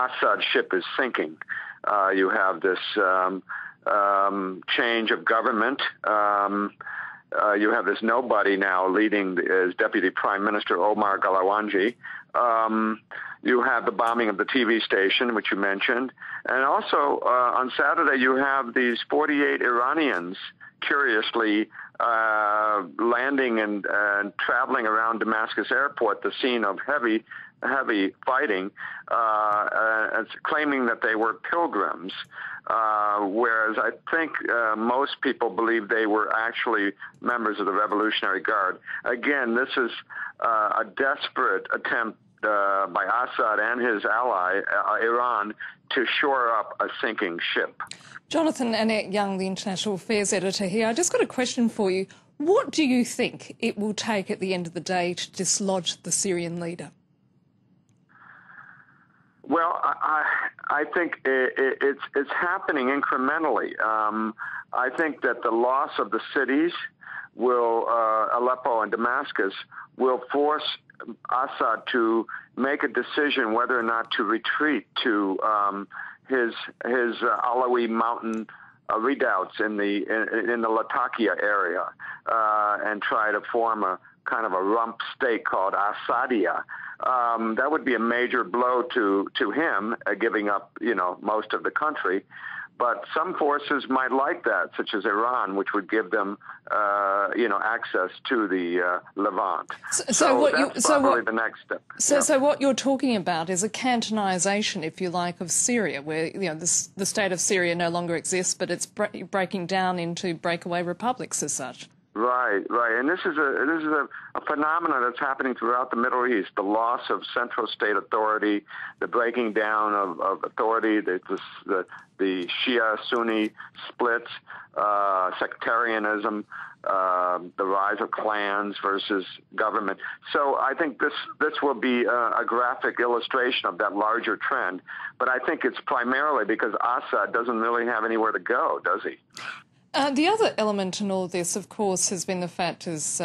Assad's ship is sinking. You have this change of government. You have this nobody now leading as Deputy Prime Minister Omar Galawanji. You have the bombing of the TV station, which you mentioned. And also, on Saturday, you have these 48 Iranians, curiously, landing and traveling around Damascus airport, the scene of heavy fighting, claiming that they were pilgrims, whereas I think most people believe they were actually members of the Revolutionary Guard. Again, this is a desperate attempt by Assad and his ally, Iran, to shore up a sinking ship. Jonathan Annette Young, the International Affairs Editor here. I just got a question for you. What do you think it will take at the end of the day to dislodge the Syrian leader? Well, I think it's happening incrementally. I think that the loss of the cities Aleppo and Damascus, will force Assad to make a decision whether or not to retreat to his Alawi mountain redoubts in the Latakia area and try to form a kind of a rump state called Assadia. That would be a major blow to him, giving up, most of the country. But some forces might like that, such as Iran, which would give them, access to the Levant. So that's probably the next step. So what you're talking about is a cantonization, if you like, of Syria, where the state of Syria no longer exists, but it's breaking down into breakaway republics as such. Right, and this is a phenomenon that's happening throughout the Middle East. The loss of central state authority, the breaking down of authority, the Shia-Sunni splits, sectarianism, the rise of clans versus government. So I think this will be a graphic illustration of that larger trend. But I think it's primarily because Assad doesn't really have anywhere to go, does he? The other element in all this, of course, has been the fact, as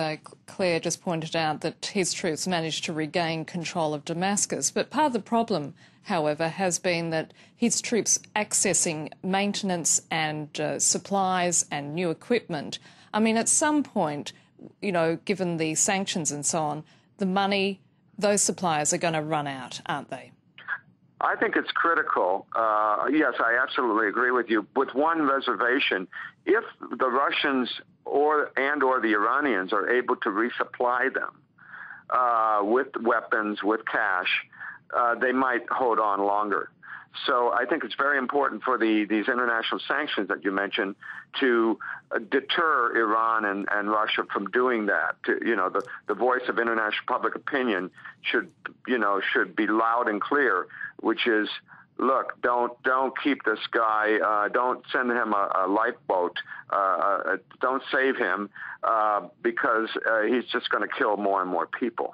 Claire just pointed out, that his troops managed to regain control of Damascus. But part of the problem, however, has been that his troops accessing maintenance and supplies and new equipment. I mean, at some point, given the sanctions and so on, the money, those supplies are going to run out, aren't they? I think it's critical. Yes, I absolutely agree with you. With one reservation, if the Russians or the Iranians are able to resupply them with weapons, with cash, they might hold on longer. So I think it's very important for these international sanctions that you mentioned to deter Iran and Russia from doing that. The voice of international public opinion should be loud and clear, which is, look, don't keep this guy, don't send him a lifeboat, don't save him because he's just going to kill more and more people.